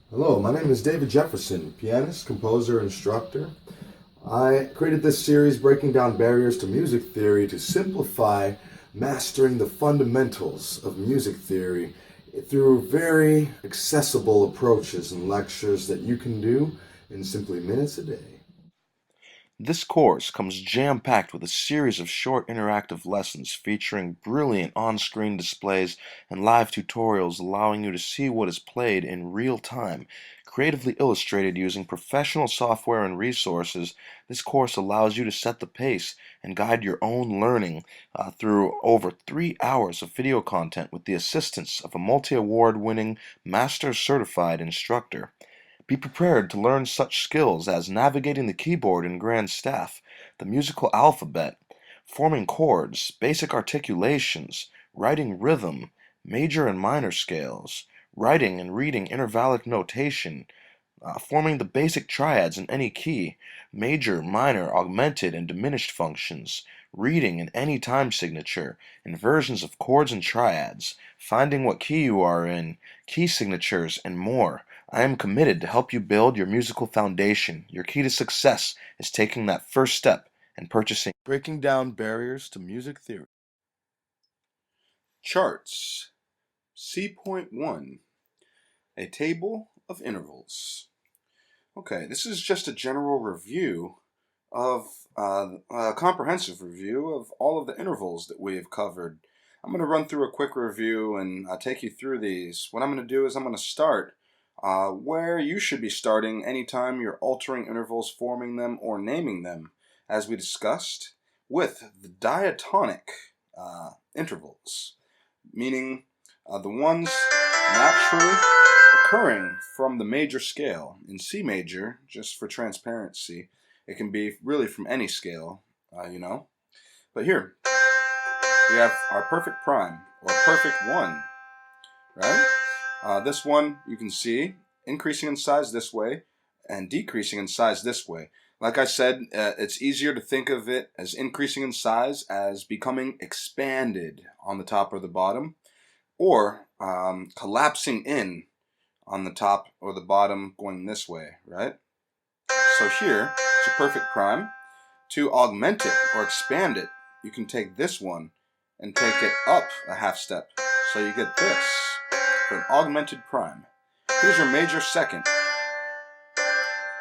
Hello, my name is David Jefferson, pianist, composer, instructor. I created this series breaking down barriers to music theory to simplify mastering the fundamentals of music theory through very accessible approaches and lectures that you can do in simply minutes a day. This course comes jam-packed with a series of short interactive lessons featuring brilliant on-screen displays and live tutorials allowing you to see what is played in real time. Creatively illustrated using professional software and resources, this course allows you to set the pace and guide your own learning through over 3 hours of video content with the assistance of a multi-award winning master certified instructor. Be prepared to learn such skills as navigating the keyboard in grand staff, the musical alphabet, forming chords, basic articulations, writing rhythm, major and minor scales, writing and reading intervallic notation, forming the basic triads in any key, major, minor, augmented, and diminished functions, reading in any time signature, inversions of chords and triads, finding what key you are in, key signatures, and more. I am committed to help you build your musical foundation. Your key to success is taking that first step and purchasing Breaking Down Barriers to Music Theory. Charts. C.1. A table of intervals. Okay, this is just a general review of a comprehensive review of all of the intervals that we have covered. I'm going to run through a quick review and take you through these. What I'm going to do is I'm going to start where you should be starting anytime you're altering intervals, forming them, or naming them, as we discussed, with the diatonic intervals, meaning the ones naturally occurring from the major scale. In C major, just for transparency, it can be really from any scale, But here, we have our perfect prime, or perfect one, right? This one, you can see, increasing in size this way, and decreasing in size this way. Like I said, it's easier to think of it as increasing in size as becoming expanded on the top or the bottom, or collapsing in on the top or the bottom going this way, right? So here, it's a perfect prime. To augment it or expand it, you can take this one and take it up a half step. So you get this for an augmented prime. Here's your major second,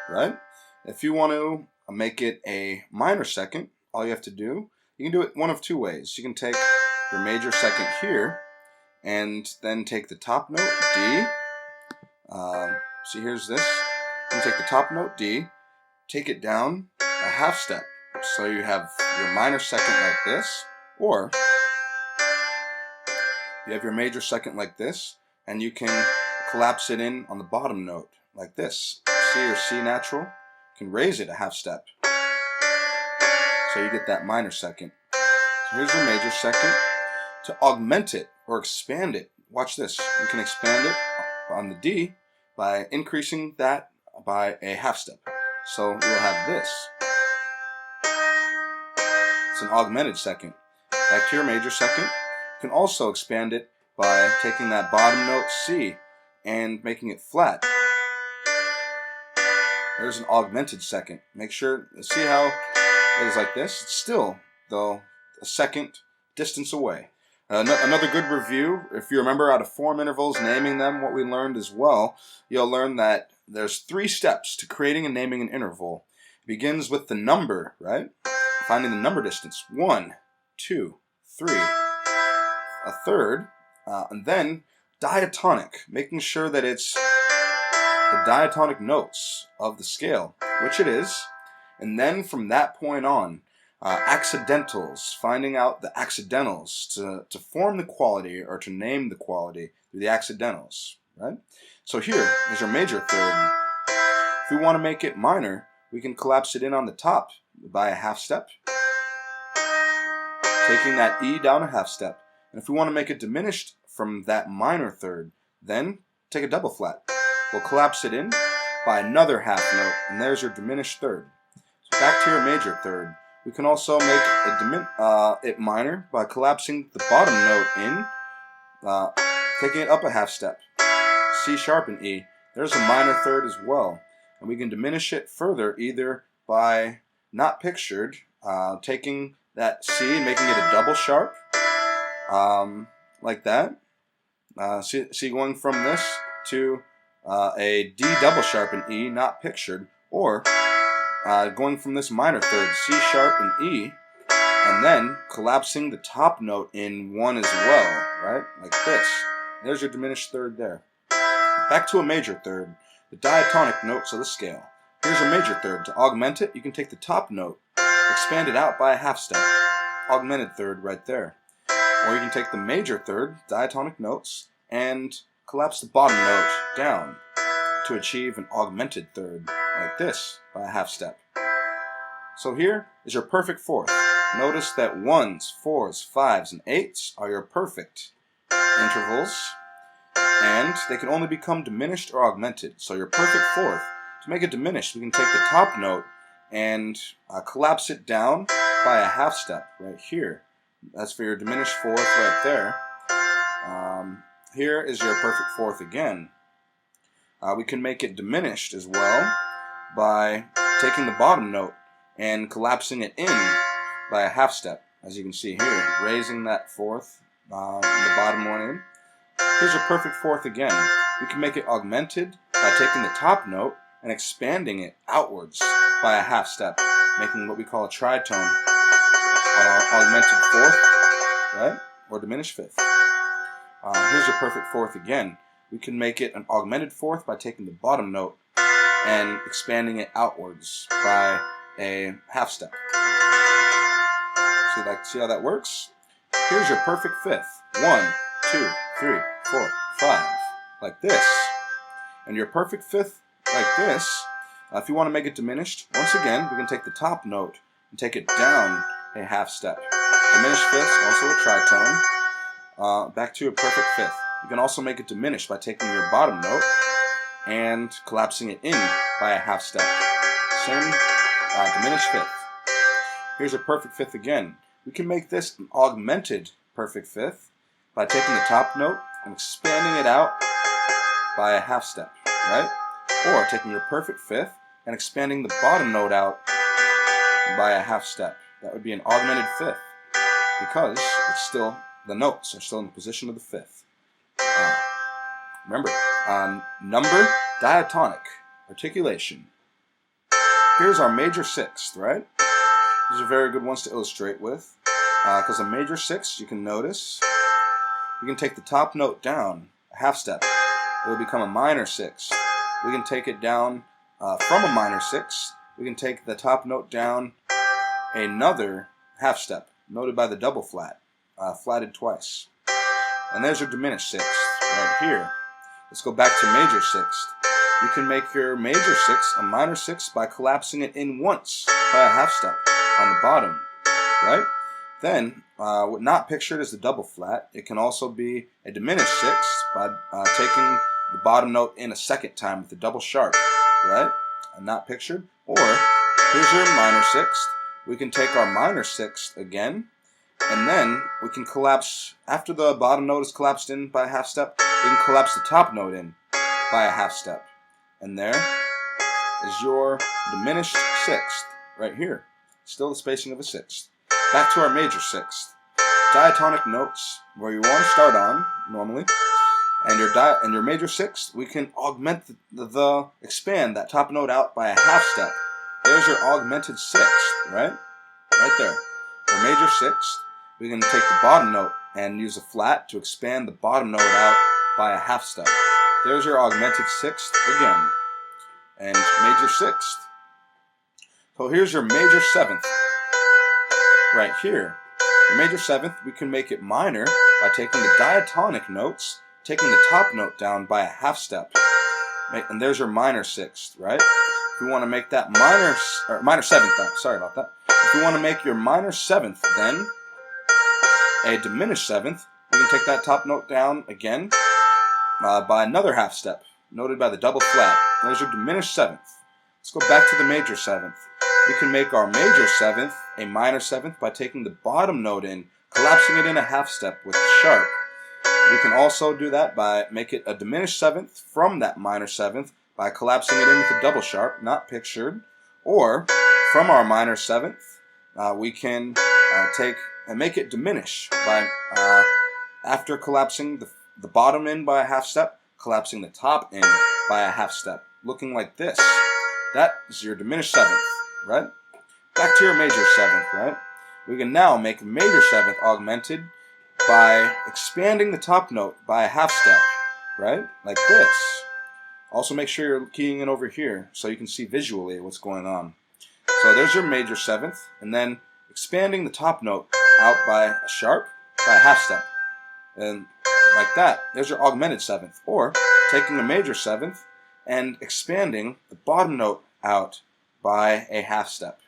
right? If you want to make it a minor second, all you have to do, you can do it one of two ways. You can take your major second here and then take the top note, D. See, here's this. You can take the top note, D, take it down a half step. So you have your minor second like this, or you have your major second like this, and you can collapse it in on the bottom note like this. C or C natural. You can raise it a half step. So you get that minor second. So here's your major second. To augment it or expand it, watch this. You can expand it on the D by increasing that by a half step. So you will have this. It's an augmented second. Back to your major second. You can also expand it by taking that bottom note C and making it flat. There's an augmented second. Make sure, see how it is like this? It's still, though, a second distance away. Another good review, if you remember out of form intervals, naming them, what we learned as well, you'll learn that there's 3 steps to creating and naming an interval. It begins with the number, right? Finding the number distance. 1, 2, 3. A third, and then diatonic, making sure that it's the diatonic notes of the scale, which it is. And then from that point on, accidentals, finding out the accidentals to form the quality or to name the quality through the accidentals, right? So here is your major third. If we want to make it minor, we can collapse it in on the top by a half step, taking that E down a half step. And if we want to make it diminished from that minor third, then take a double flat. We'll collapse it in by another half note, and there's your diminished third. So back to your major third. We can also make it minor by collapsing the bottom note in, taking it up a half step. C sharp and E. there's a minor third as well. And we can diminish it further either by not pictured, taking that C and making it a double sharp, like that. See, going from this to a D double sharp in E, not pictured, or going from this minor third, C sharp and E, and then collapsing the top note in 1 as well, right? Like this. There's your diminished third there. Back to a major third, the diatonic notes of the scale. Here's a major third. To augment it, you can take the top note, expand it out by a half step. Augmented third right there. Or you can take the major third, diatonic notes, and collapse the bottom note down to achieve an augmented third, like this, by a half step. So here is your perfect fourth. Notice that 1s, 4s, 5s, and 8s are your perfect intervals, and they can only become diminished or augmented. So your perfect fourth, to make it diminished, we can take the top note and collapse it down by a half step right here. That's for your diminished fourth right there. Here is your perfect fourth again. We can make it diminished as well by taking the bottom note and collapsing it in by a half step, as you can see here, raising that fourth, the bottom one in. Here's your perfect fourth again. We can make it augmented by taking the top note and expanding it outwards by a half step, making what we call a tritone, augmented fourth, right, or diminished fifth. Here's your perfect fourth again. We can make it an augmented fourth by taking the bottom note and expanding it outwards by a half step. See how that works? Here's your perfect fifth. 1, 2, 3, 4, 5, like this. And your perfect fifth, like this. If you want to make it diminished, once again, we can take the top note and take it down a half step. Diminished fifths, also a tritone. Back to a perfect fifth. You can also make it diminished by taking your bottom note and collapsing it in by a half step. Same diminished fifth. Here's a perfect fifth again. We can make this an augmented perfect fifth by taking the top note and expanding it out by a half step, right? Or taking your perfect fifth and expanding the bottom note out by a half step. That would be an augmented fifth because it's still, the notes are still in the position of the fifth. Remember, number, diatonic, articulation. Here's our major sixth, right? These are very good ones to illustrate with. Because a major sixth, you can notice, we can take the top note down a half step. It will become a minor sixth. We can take it down from a minor sixth. We can take the top note down another half step, noted by the double flat, flatted twice. And there's your diminished sixth right here. Let's go back to major sixth. You can make your major sixth a minor sixth by collapsing it in once by a half step on the bottom, right? Then, what not pictured is the double flat. It can also be a diminished sixth by taking the bottom note in a second time with the double sharp, right? And not pictured. Or, here's your minor sixth. We can take our minor sixth again, and then we can collapse, after the bottom note is collapsed in by a half step, we can collapse the top note in by a half step. And there is your diminished sixth, right here. Still the spacing of a sixth. Back to our major sixth. Diatonic notes, where you want to start on, normally. And your major sixth, we can augment expand that top note out by a half step. There's your augmented sixth, right? Right there. Our major sixth, we can take the bottom note and use a flat to expand the bottom note out by a half step. There's your augmented sixth again. And major sixth. So here's your major seventh. Right here. The major seventh, we can make it minor by taking the diatonic notes, taking the top note down by a half step. And there's your minor sixth, right? If we want to make that minor seventh, sorry about that. If we want to make your minor seventh, then a diminished seventh, we can take that top note down again by another half step, noted by the double flat. There's your diminished seventh. Let's go back to the major seventh. We can make our major seventh a minor seventh by taking the bottom note in, collapsing it in a half step with the sharp. We can also do that by make it a diminished seventh from that minor seventh by collapsing it in with a double sharp, not pictured. Or from our minor seventh, we can take and make it diminish by after collapsing the bottom in by a half step, collapsing the top in by a half step, looking like this. That is your diminished seventh, right? Back to your major seventh, right? We can now make major seventh augmented by expanding the top note by a half step, right? Like this. Also make sure you're keying in over here so you can see visually what's going on. So there's your major seventh, and then expanding the top note out by a sharp, by a half step. And like that, there's your augmented seventh. Or taking a major seventh and expanding the bottom note out by a half step.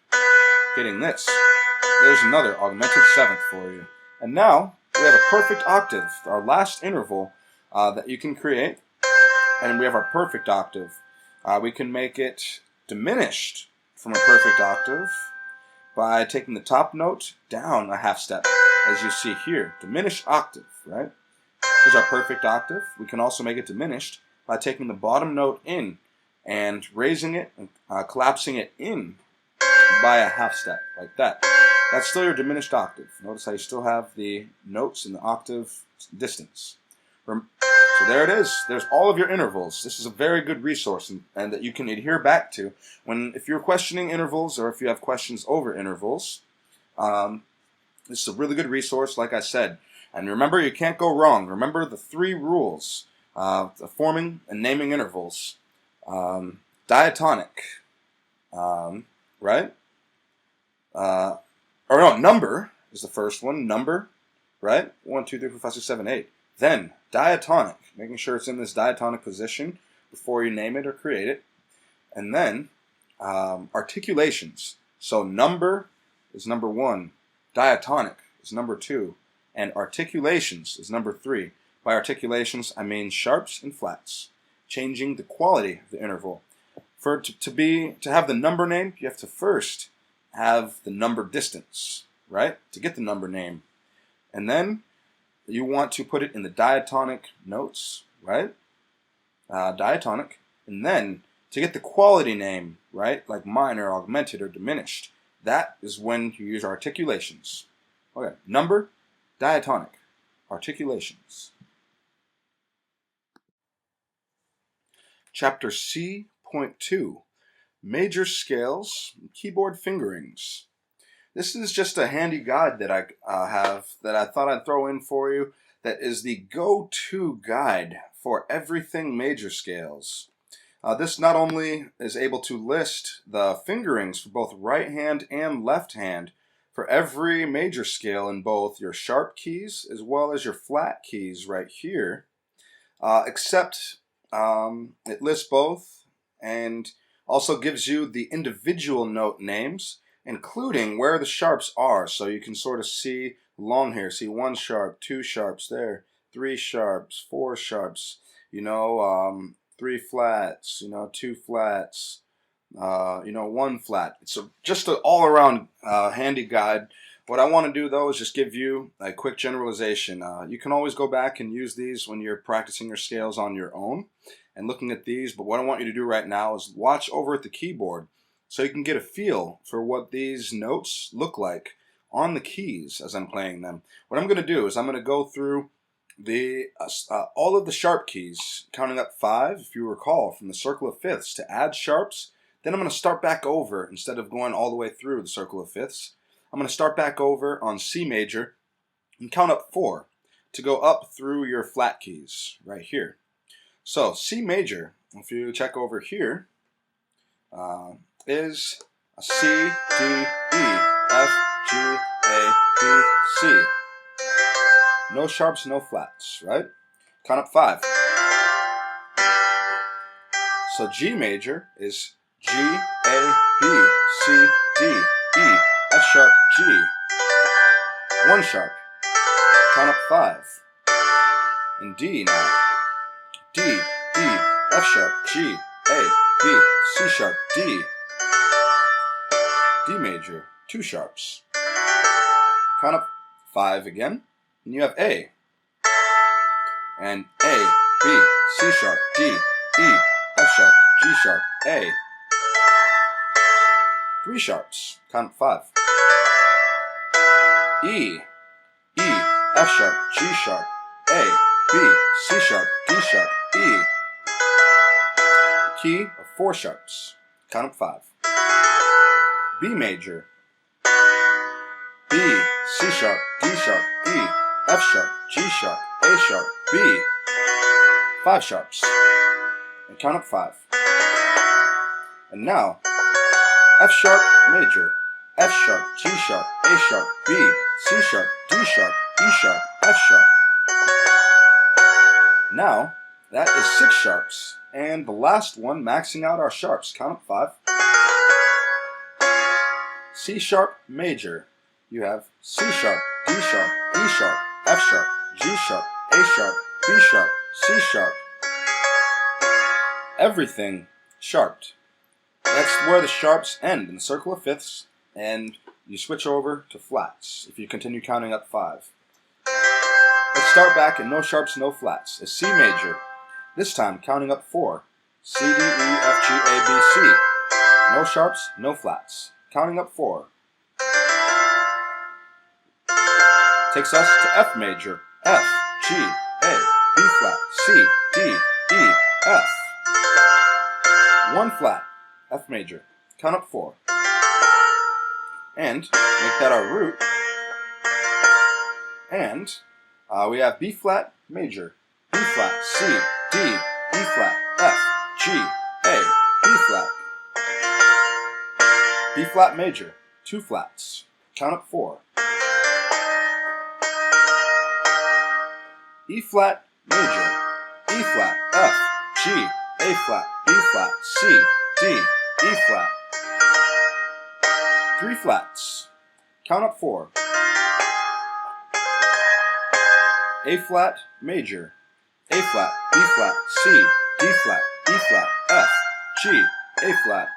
Getting this. There's another augmented seventh for you. And now we have a perfect octave, our last interval that you can create. And we have our perfect octave. We can make it diminished from a perfect octave by taking the top note down a half step, as you see here. Diminished octave, right? Here's our perfect octave. We can also make it diminished by taking the bottom note in and raising it, collapsing it in by a half step, like that. That's still your diminished octave. Notice how you still have the notes in the octave distance. So there it is. There's all of your intervals. This is a very good resource and that you can adhere back to if you're questioning intervals or if you have questions over intervals. This is a really good resource, like I said. And remember, you can't go wrong. Remember the 3 rules of forming and naming intervals. Diatonic, right? Number is the first one. Number, right? 1, 2, 3, 4, 5, 6, 7, 8. Then diatonic, making sure it's in this diatonic position before you name it or create it. And then articulations. So number is number 1, diatonic is number 2, and articulations is number 3. By articulations, I mean sharps and flats, changing the quality of the interval. To have the number name, you have to first have the number distance, right? To get the number name. And then you want to put it in the diatonic notes, right? Diatonic. And then to get the quality name, right? Like minor, augmented, or diminished. That is when you use articulations. Okay, number, diatonic, articulations. Chapter C.2, Major Scales, Keyboard Fingerings. This is just a handy guide that I have that I thought I'd throw in for you that is the go-to guide for everything major scales. This not only is able to list the fingerings for both right hand and left hand for every major scale in both your sharp keys as well as your flat keys right here, except it lists both and also gives you the individual note names, including where the sharps are, so you can sort of see along here. See 1 sharp, 2 sharps there, 3 sharps, 4 sharps, 3 flats, 2 flats, 1 flat. It's just an all-around handy guide. What I want to do, though, is just give you a quick generalization. You can always go back and use these when you're practicing your scales on your own and looking at these, but what I want you to do right now is watch over at the keyboard so you can get a feel for what these notes look like on the keys as I'm playing them. What I'm going to do is I'm going to go through all of the sharp keys, counting up 5, if you recall, from the circle of fifths to add sharps. Then I'm going to start back over instead of going all the way through the circle of fifths. I'm going to start back over on C major and count up 4 to go up through your flat keys right here. So C major, if you check over here, is a C, D, E, F, G, A, B, C. No sharps, no flats, right? Count up 5. So G major is G, A, B, C, D, E, F sharp, G. 1 sharp. Count up 5. And D now. D, E, F sharp, G, A, B, C sharp, D. D major, 2 sharps. Count up 5 again, and you have A. and A, B, C sharp, D, E, F sharp, G sharp, A. 3 sharps, count 5. E, F sharp, G sharp, A, B, C sharp, D sharp, E. The key of 4 sharps, count up 5. B major, B, C sharp, D sharp, E, F sharp, G sharp, A sharp, B. 5 sharps, and count up 5. And now, F sharp major, F sharp, G sharp, A sharp, B, C sharp, D sharp, E sharp, F sharp. Now, that is 6 sharps, and the last one maxing out our sharps. Count up 5. C sharp major, you have C sharp, D sharp, E sharp, F sharp, G sharp, A sharp, B sharp, C sharp. Everything sharped. That's where the sharps end in the circle of fifths, and you switch over to flats if you continue counting up 5. Let's start back in no sharps, no flats. A C major, this time counting up 4. C, D, E, F, G, A, B, C. No sharps, no flats. Counting up 4. Takes us to F major. F, G, A, B flat, C, D, E, F. 1 flat, F major. Count up 4. And make that our root. And we have B flat major. B flat, C, D, E flat, F, G, A, B flat. B flat major, 2 flats. Count up 4. E flat major, E flat, F, G, A flat, B flat, C, D, E flat. 3 flats. Count up 4. A flat major, A flat, B flat, C, D flat, E flat, F, G, A flat.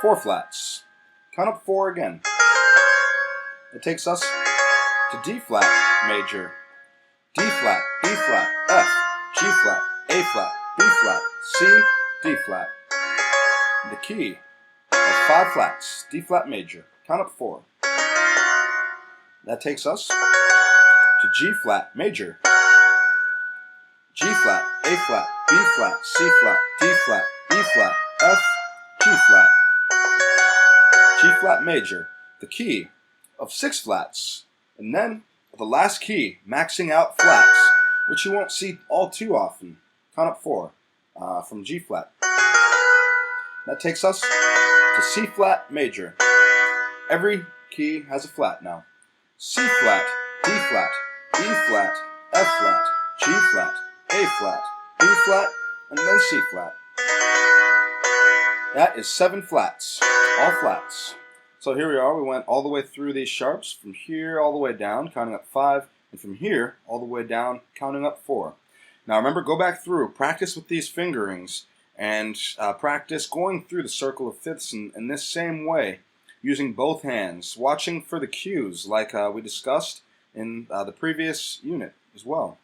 4 flats. Count up 4 again. It takes us to D flat major, D flat, E flat, F, G flat, A flat, B flat, C, D flat. The key of 5 flats, D flat major. Count up 4. That takes us to G flat major, G flat, A flat, B flat, C flat, D flat, E flat, F, G flat. G flat major, the key of 6 flats, and then the last key, maxing out flats, which you won't see all too often. Count up 4 from G flat. That takes us to C flat major. Every key has a flat now. C flat, D flat, E flat, F flat, G flat, A flat, B flat, and then C flat. That is 7 flats, all flats. So here we are, we went all the way through these sharps, from here all the way down, counting up 5, and from here all the way down, counting up 4. Now remember, go back through, practice with these fingerings, and practice going through the circle of fifths in this same way, using both hands, watching for the cues like we discussed in the previous unit as well.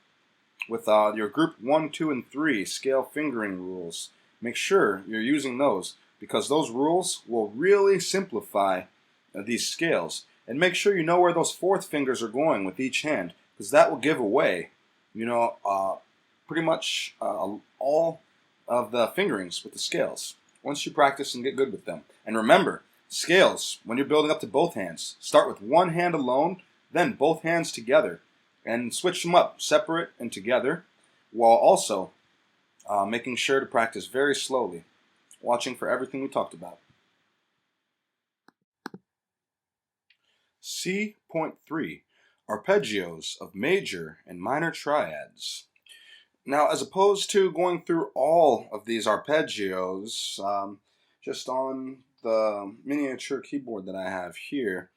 With your group 1, 2, and 3 scale fingering rules, make sure you're using those, because those rules will really simplify these scales. And make sure you know where those 4th fingers are going with each hand, because that will give away, pretty much all of the fingerings with the scales, once you practice and get good with them. And remember, scales, when you're building up to both hands, start with one hand alone, then both hands together, and switch them up, separate and together, while also making sure to practice very slowly, watching for everything we talked about. C.3 Arpeggios of major and minor triads. Now, as opposed to going through all of these arpeggios just on the miniature keyboard that I have here,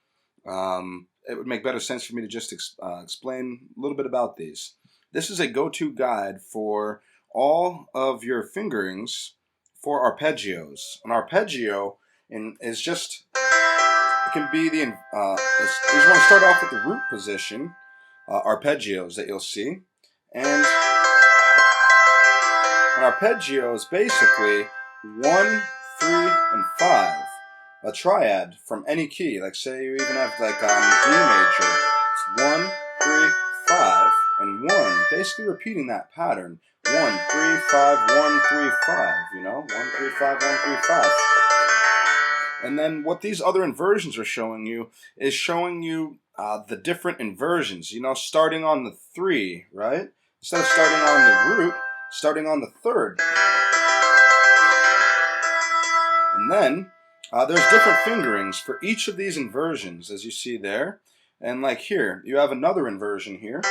it would make better sense for me to just explain a little bit about these. This is a go-to guide for all of your fingerings for arpeggios. An arpeggio is just, it can be the, you just want to start off with the root position, arpeggios that you'll see. And an arpeggio is basically 1, 3, and 5. A triad from any key. Like say you even have like D major. It's 1, 3, 5, and 1. Basically repeating that pattern. 1, 3, 5, 1, 3, 5. You know, 1, 3, 5, 1, 3, 5. And then what these other inversions are showing you is showing you the different inversions. You know, starting on the 3, right? Instead of starting on the root, starting on the 3rd. And then there's different fingerings for each of these inversions, as you see there. And like here, you have another inversion here,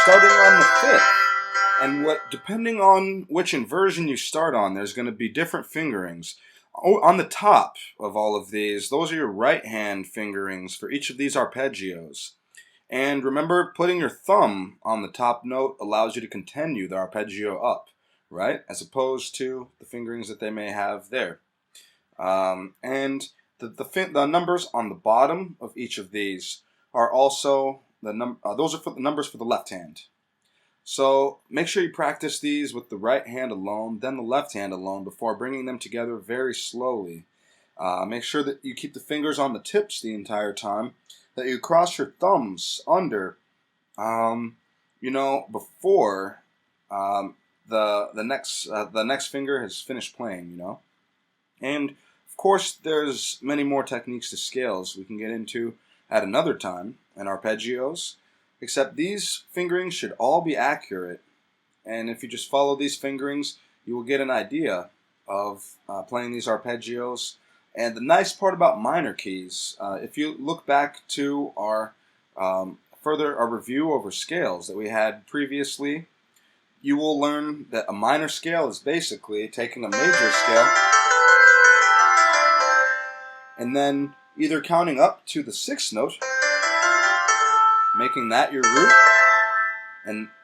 starting on the 5th. And depending on which inversion you start on, there's going to be different fingerings. On the top of all of these, those are your right hand fingerings for each of these arpeggios. And remember, putting your thumb on the top note allows you to continue the arpeggio up, right? As opposed to the fingerings that they may have there. And the numbers on the bottom of each of these are also those are for the numbers for the left hand. So make sure you practice these with the right hand alone, then the left hand alone, before bringing them together very slowly. Make sure that you keep the fingers on the tips the entire time, that you cross your thumbs under, before the next finger has finished playing, And of course, there's many more techniques to scales we can get into at another time, and arpeggios. Except these fingerings should all be accurate, and if you just follow these fingerings, you will get an idea of playing these arpeggios. And the nice part about minor keys, if you look back to our review over scales that we had previously, you will learn that a minor scale is basically taking a major scale and then either counting up to the 6th note, making that your root,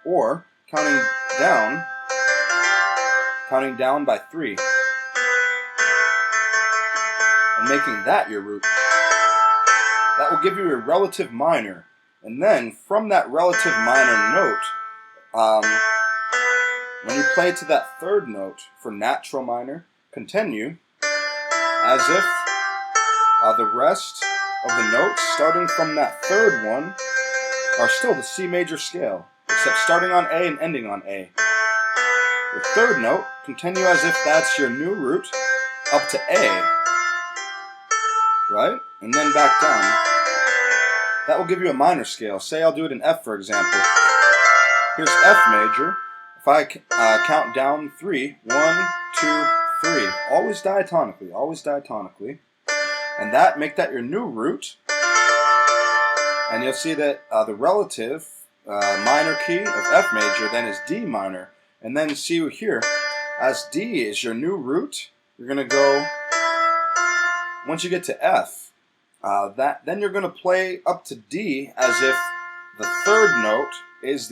or counting down by 3, and making that your root. That will give you a relative minor, and then from that relative minor note, when you play to that 3rd note for natural minor, continue as if the rest of the notes starting from that 3rd one are still the C major scale, except starting on A and ending on A. Your 3rd note, continue as if that's your new root, up to A, right? And then back down. That will give you a minor scale. Say I'll do it in F, for example. Here's F major. If I count down 3, 1, 2, 3, always diatonically, and make that your new root. And you'll see that the relative minor key of F major then is D minor. And then see here, as D is your new root, you're going to go, once you get to F, then you're going to play up to D as if the 3rd note is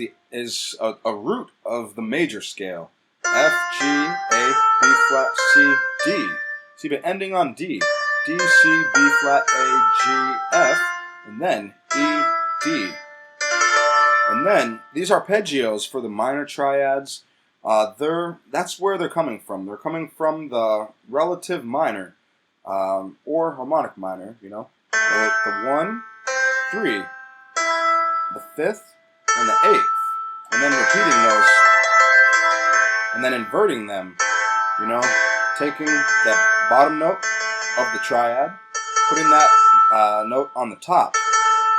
a root of the major scale. F, G, A, B flat, C, D. See, but ending on D. D, C, B flat, A, G, F. And then E, D. And then these arpeggios for the minor triads, that's where they're coming from. They're coming from the relative minor, or harmonic minor, the 1, 3, the 5th, and the 8th. And then repeating those, and then inverting them, taking that bottom note of the triad, putting that note on the top,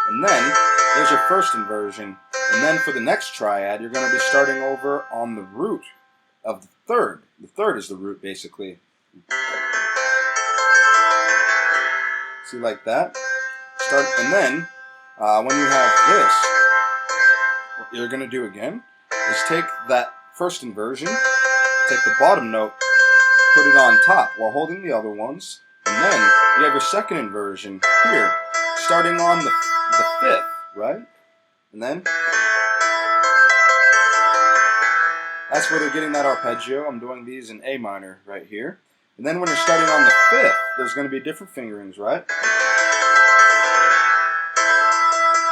and then there's your 1st inversion. And then for the next triad, you're going to be starting over on the root of the 3rd. The 3rd is the root, basically. See, like that. And then when you have this, what you're going to do again is take that 1st inversion, take the bottom note, put it on top while holding the other ones, and then you have your 2nd inversion here, starting on the 5th, right? And then that's where they're getting that arpeggio. I'm doing these in A minor right here. And then when you're starting on the 5th, there's going to be different fingerings, right?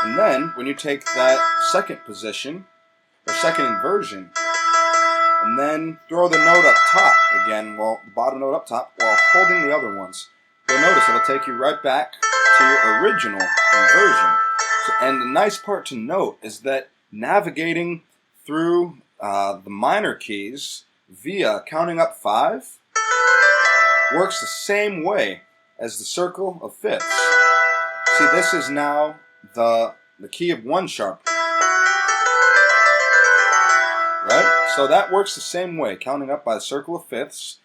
And then when you take that second position, or second inversion, and then throw the note up top again, well, the bottom note up top, while holding the other ones, you'll notice it'll take you right back to your original inversion. So, and the nice part to note is that navigating through the minor keys via counting up 5 works the same way as the circle of fifths. See, this is now the key of 1 sharp. Right? So that works the same way, counting up by the circle of fifths,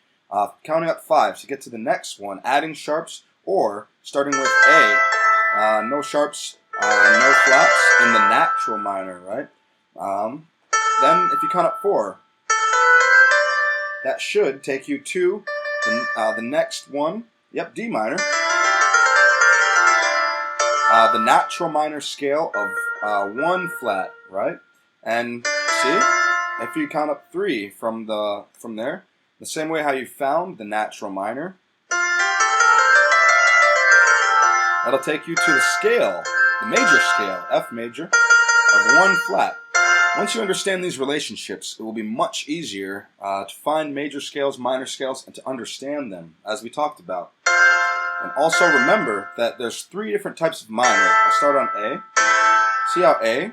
counting up 5 to get to the next one, adding sharps, or starting with A, no sharps, no flats in the natural minor, right? Then if you count up 4, that should take you to the next one, yep, D minor, the natural minor scale of 1 flat, right? And see, if you count up 3 from there, the same way how you found the natural minor, that'll take you to the scale, the major scale, F major, of 1 flat. Once you understand these relationships, it will be much easier to find major scales, minor scales, and to understand them, as we talked about. And also remember that there's 3 different types of minor. I'll start on A. See how A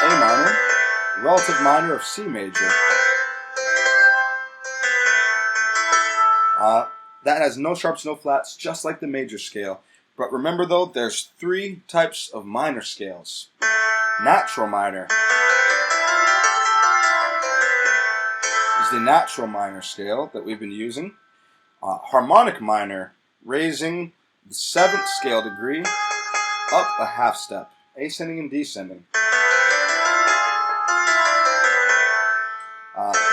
minor, relative minor of C major. That has no sharps, no flats, just like the major scale. But remember though, there's 3 types of minor scales. Natural minor is the natural minor scale that we've been using. Harmonic minor, raising the 7th scale degree up a half step, ascending and descending.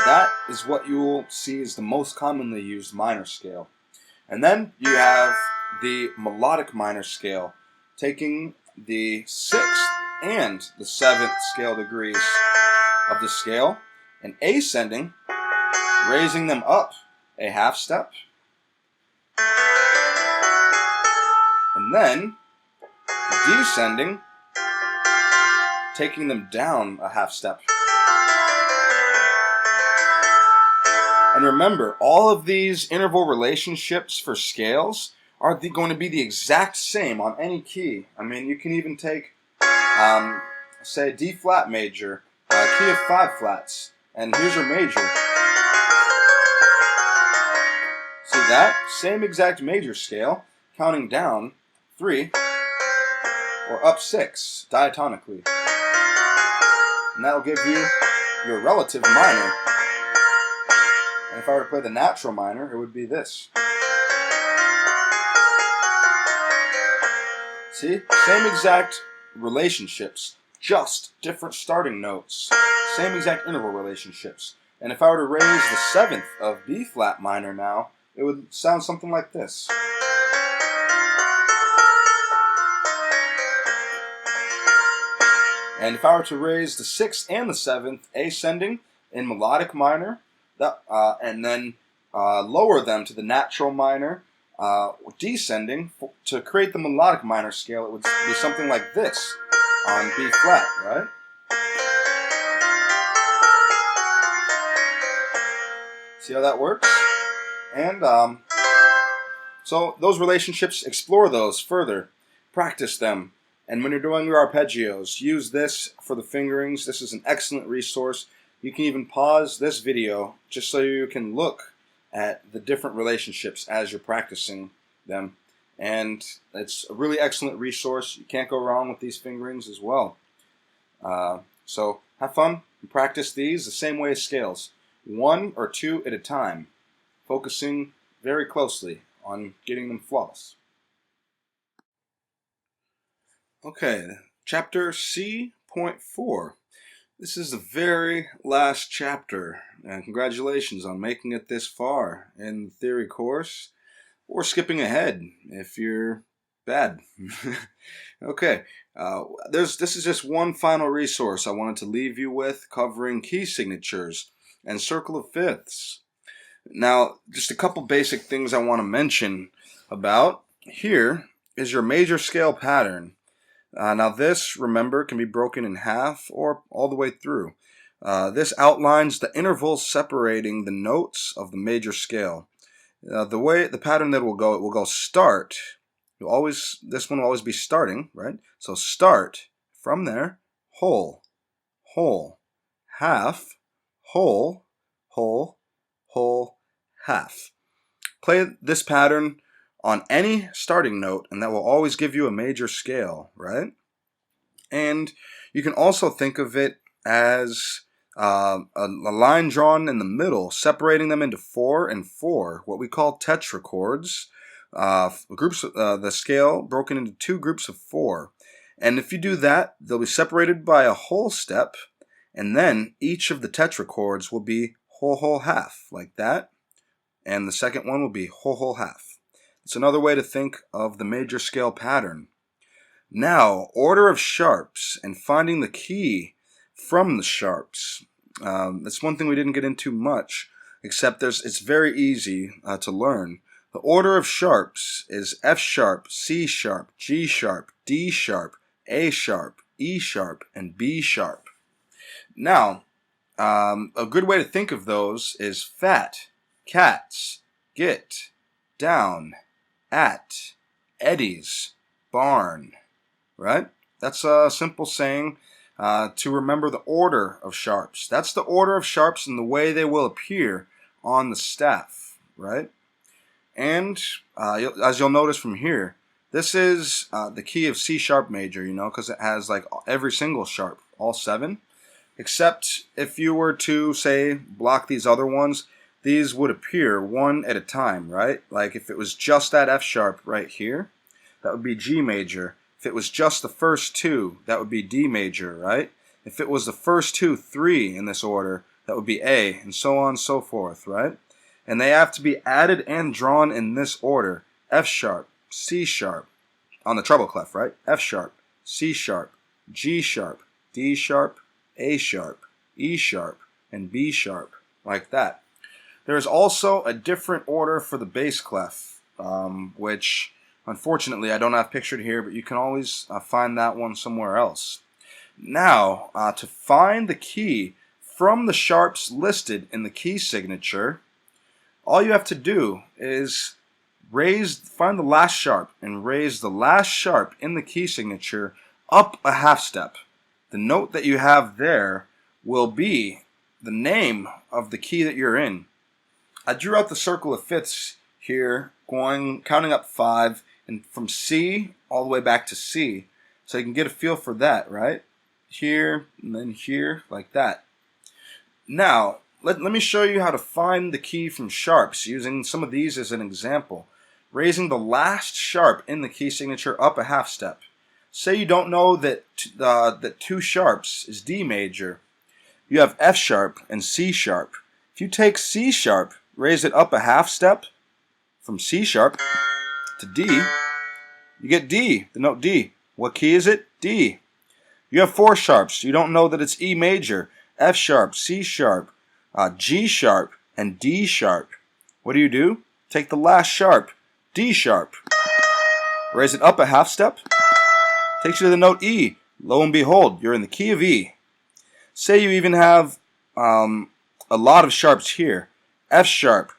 That is what you will see is the most commonly used minor scale. And then you have the melodic minor scale, taking the 6th and the 7th scale degrees of the scale and ascending, raising them up a half step, and then descending, taking them down a half step. And remember, all of these interval relationships for scales are going to be the exact same on any key. I mean, you can even take, say, D flat major, key of 5 flats, and here's your major. See that? Same exact major scale, counting down 3, or up 6, diatonically. And that'll give you your relative minor. And if I were to play the natural minor, it would be this. See? Same exact relationships, just different starting notes. Same exact interval relationships. And if I were to raise the 7th of B flat minor now, it would sound something like this. And if I were to raise the 6th and the 7th ascending in melodic minor, and then lower them to the natural minor, descending, to create the melodic minor scale, it would be something like this on B flat, right? See how that works? And so those relationships, explore those further, practice them, and when you're doing your arpeggios, use this for the fingerings. This is an excellent resource. You can even pause this video just so you can look at the different relationships as you're practicing them. And it's a really excellent resource. You can't go wrong with these fingerings as well. So have fun and practice these the same way as scales. 1 or 2 at a time, focusing very closely on getting them flawless. Okay, chapter C.4. This is the very last chapter, and congratulations on making it this far in the theory course, or skipping ahead if you're bad. Okay, this is just one final resource I wanted to leave you with, covering key signatures and circle of fifths. Now, just a couple basic things I want to mention about. Here is your major scale pattern, Now this, remember, can be broken in half or all the way through. This outlines the intervals separating the notes of the major scale. The pattern that it will go start. This one will always be starting, right? So start from there, whole, whole, half, whole, whole, whole, half. Play this pattern on any starting note, and that will always give you a major scale, right? And you can also think of it as a line drawn in the middle, separating them into 4 and 4, what we call tetrachords. The scale broken into 2 groups of 4. And if you do that, they'll be separated by a whole step, and then each of the tetrachords will be whole, whole, half, like that. And the second one will be whole, whole, half. It's another way to think of the major scale pattern. Now, order of sharps and finding the key from the sharps. That's one thing we didn't get into much, except it's very easy to learn. The order of sharps is F sharp, C sharp, G sharp, D sharp, A sharp, E sharp, and B sharp. Now, a good way to think of those is fat, cats, get, down, at, eddies, barn, right? That's a simple saying to remember the order of sharps. That's the order of sharps and the way they will appear on the staff, right? And as you'll notice from here, this is the key of C sharp major, because it has like every single sharp, all 7. Except if you were to, say, block these other ones, these would appear one at a time, right? Like if it was just that F sharp right here, that would be G major. If it was just the first 2, that would be D major, right? If it was the first 2, 3 in this order, that would be A, and so on and so forth, right? And they have to be added and drawn in this order. F sharp, C sharp, on the treble clef, right? F sharp, C sharp, G sharp, D sharp, A sharp, E sharp, and B sharp, like that. There is also a different order for the bass clef, which unfortunately I don't have pictured here, but you can always find that one somewhere else. Now, to find the key from the sharps listed in the key signature, all you have to do is find the last sharp and raise the last sharp in the key signature up a half step. The note that you have there will be the name of the key that you're in. I drew out the circle of fifths here, counting up 5, and from C all the way back to C, so you can get a feel for that, right? Here, and then here, like that. Now, let me show you how to find the key from sharps, using some of these as an example. Raising the last sharp in the key signature up a half step. Say you don't know that 2 sharps is D major. You have F sharp and C sharp. If you take C sharp, raise it up a half step from C sharp to D, you get D, the note D. What key is it? D. You have 4 sharps. You don't know that it's E major. F sharp, C sharp, G sharp, and D sharp. What do? Take the last sharp, D sharp. Raise it up a half step. Takes you to the note E. Lo and behold, you're in the key of E. Say you even have a lot of sharps here. F sharp,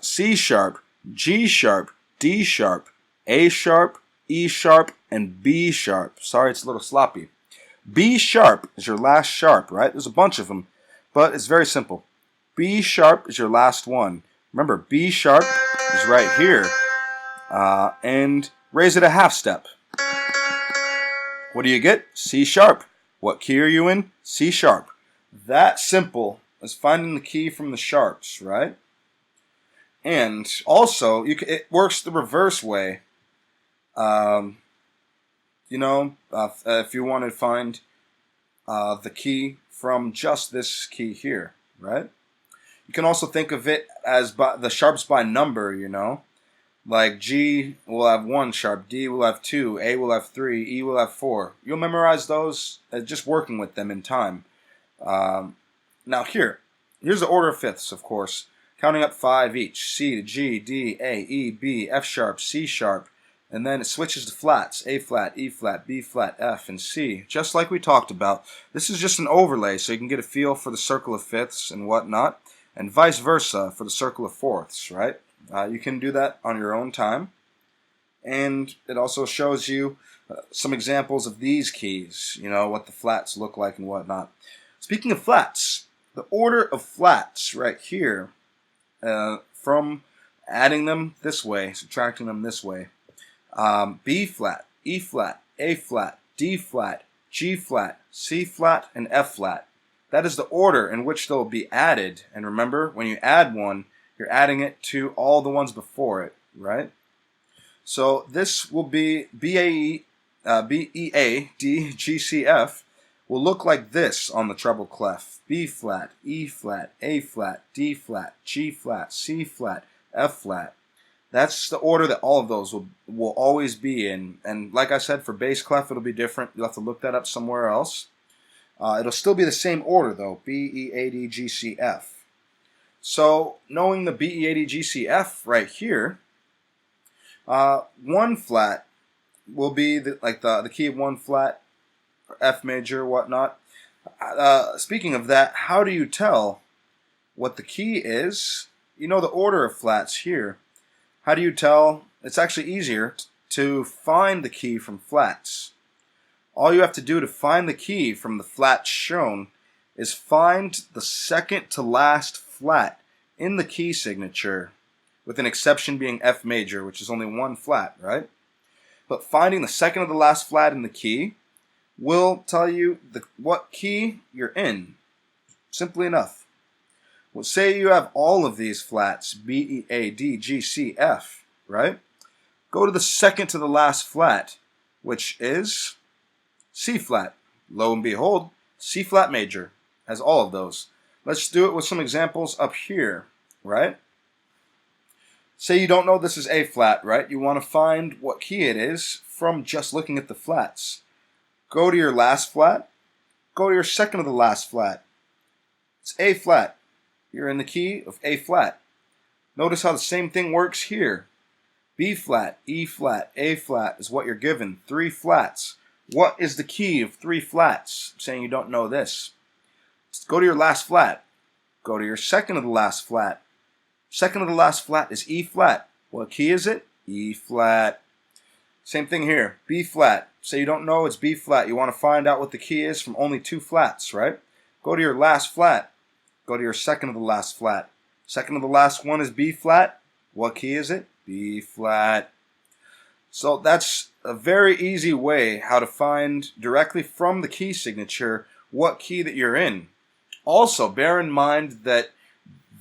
C sharp, G sharp, D sharp, A sharp, E sharp, and B sharp. Sorry, it's a little sloppy. B sharp is your last sharp, right? There's a bunch of them, but it's very simple. B sharp is your last one. Remember, B sharp is right here, and raise it a half step. What do you get? C sharp. What key are you in? C sharp. That simple as finding the key from the sharps, right? And also, it works the reverse way. If you want to find the key from just this key here, right? You can also think of it as the sharps by number, Like G will have 1 sharp, D will have 2, A will have 3, E will have 4. You'll memorize those just working with them in time. Now here's the order of fifths, of course. Counting up 5 each. C to G, D, A, E, B, F sharp, C sharp, and then it switches to flats: A flat, E flat, B flat, F, and C, just like we talked about. This is just an overlay so you can get a feel for the circle of fifths and whatnot, and vice versa for the circle of fourths, right? You can do that on your own time, and it also shows you some examples of these keys, what the flats look like and whatnot. Speaking of flats, the order of flats right here, from adding them this way, subtracting them this way: B flat, E flat, A flat, D flat, G flat, C flat, and F flat. That is the order in which they'll be added. And remember, when you add one, you're adding it to all the ones before it, right? So this will be B, E, A, D, G, C, F will look like this on the treble clef: B flat, E flat, A flat, D flat, G flat, C flat, F flat. That's the order that all of those will always be in. And like I said, for bass clef it'll be different. You'll have to look that up somewhere else. It'll still be the same order though: B, E, A, D, G, C, F. So knowing the B, E, A, D, G, C, F right here, 1 flat will be the key of 1 flat, or F major, whatnot. Speaking of that, how do you tell what the key is? You know the order of flats here. How do you tell? It's actually easier to find the key from flats. All you have to do to find the key from the flats shown is find the second to last flat in the key signature, with an exception being F major, which is only 1 flat, right? But finding the second to the last flat in the key will tell you what key you're in. Simply enough. Well, say you have all of these flats: B, E, A, D, G, C, F, right? Go to the second to the last flat, which is C flat. Lo and behold, C flat major has all of those. Let's do it with some examples up here, right? Say you don't know this is A flat, right? You want to find what key it is from just looking at the flats. Go to your last flat. Go to your second to the last flat. It's A flat. You're in the key of A flat. Notice how the same thing works here. B flat, E flat, A flat is what you're given. 3 flats. What is the key of 3 flats? I'm saying you don't know this. Go to your last flat. Go to your second to the last flat. Second to the last flat is E flat. What key is it? E flat. Same thing here. B flat. Say you don't know it's B flat. You want to find out what the key is from only 2 flats, right? Go to your last flat. Go to your second to the last flat. Second to the last one is B flat. What key is it? B flat. So that's a very easy way how to find directly from the key signature what key that you're in. Also, bear in mind that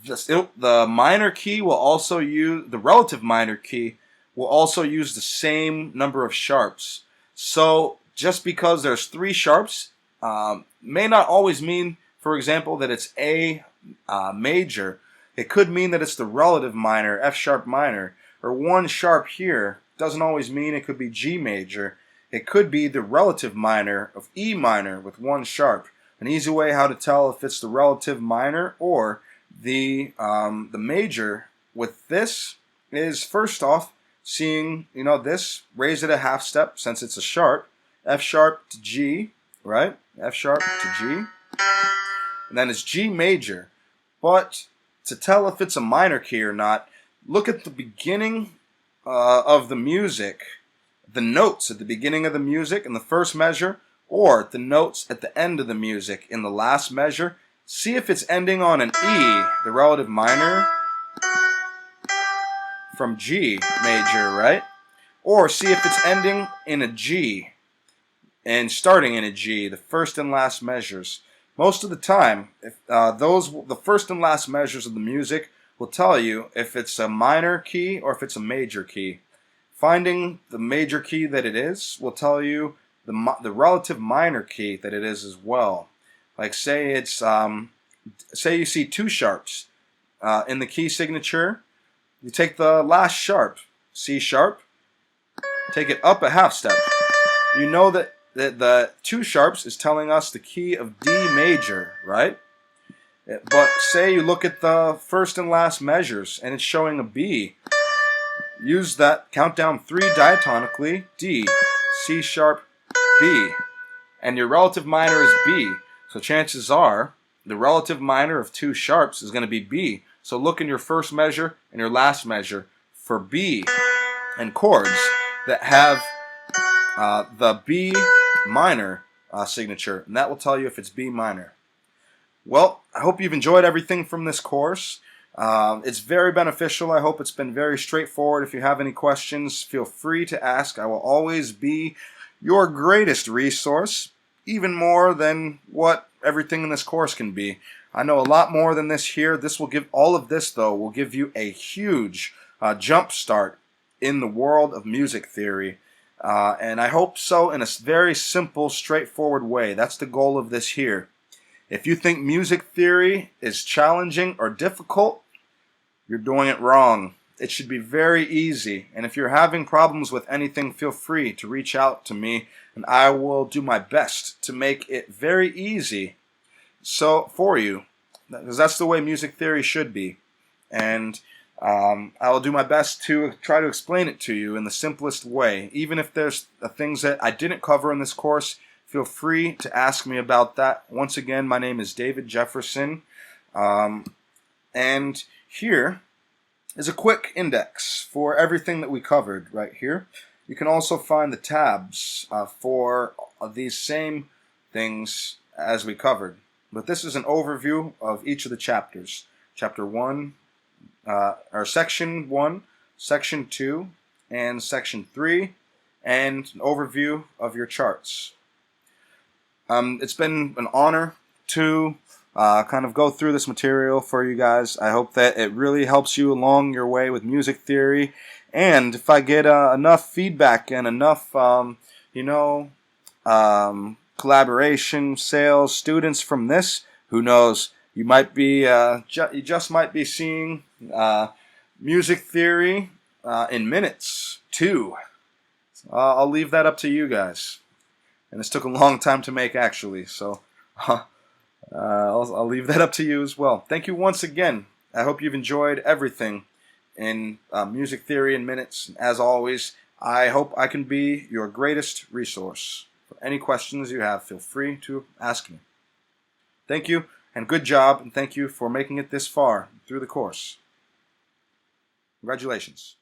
the minor key will also use, the relative minor key will also use the same number of sharps. So just because there's 3 sharps may not always mean, for example, that it's A major. It could mean that it's the relative minor, F sharp minor, or 1 sharp here. Doesn't always mean it could be G major. It could be the relative minor of E minor with 1 sharp. An easy way how to tell if it's the relative minor or the major with this is, first off, seeing, this, raise it a half step since it's a sharp. F sharp to G, right? F sharp to G. And then it's G major. But to tell if it's a minor key or not, look at the beginning of the music, the notes at the beginning of the music in the first measure, or the notes at the end of the music in the last measure. See if it's ending on an E, the relative minor, from G major, right? Or see if it's ending in a G and starting in a G, the first and last measures. Most of the time, if the first and last measures of the music will tell you if it's a minor key or if it's a major key. Finding the major key that it is will tell you the relative minor key that it is as well. Like say it's say you see 2 sharps in the key signature. You take the last sharp, C sharp, take it up a half step. You know that the 2 sharps is telling us the key of D major, right? But say you look at the first and last measures and it's showing a B. use that, count down 3 diatonically, D, C sharp, B, and your relative minor is B. So chances are the relative minor of 2 sharps is going to be B. So look in your first measure and your last measure for B and chords that have the B minor signature, and that will tell you if it's B minor. Well, I hope you've enjoyed everything from this course. It's very beneficial. I hope it's been very straightforward. If you have any questions, feel free to ask. I will always be your greatest resource, even more than what everything in this course can be. I know a lot more than this here. All of this, though, will give you a huge jump start in the world of music theory. And I hope so in a very simple, straightforward way. That's the goal of this here. If you think music theory is challenging or difficult, you're doing it wrong. It should be very easy. And if you're having problems with anything, feel free to reach out to me, and I will do my best to make it very easy for you, because that's the way music theory should be. And I will do my best to try to explain it to you in the simplest way. Even if there's things that I didn't cover in this course, feel free to ask me about that. Once again, my name is David Jefferson. And here is a quick index for everything that we covered right here. You can also find the tabs for these same things as we covered. But this is an overview of each of the chapters. Chapter 1, or Section 1, Section 2, and Section 3, and an overview of your charts. It's been an honor to kind of go through this material for you guys. I hope that it really helps you along your way with music theory. And if I get enough feedback and enough, collaboration, sales, students from this, who knows, you might be, you just might be seeing music theory in minutes too. I'll leave that up to you guys. And this took a long time to make, actually, so I'll leave that up to you as well. Thank you once again. I hope you've enjoyed everything in music theory in minutes. As always, I hope I can be your greatest resource. For any questions you have, feel free to ask me. Thank you, and good job, and thank you for making it this far through the course. Congratulations.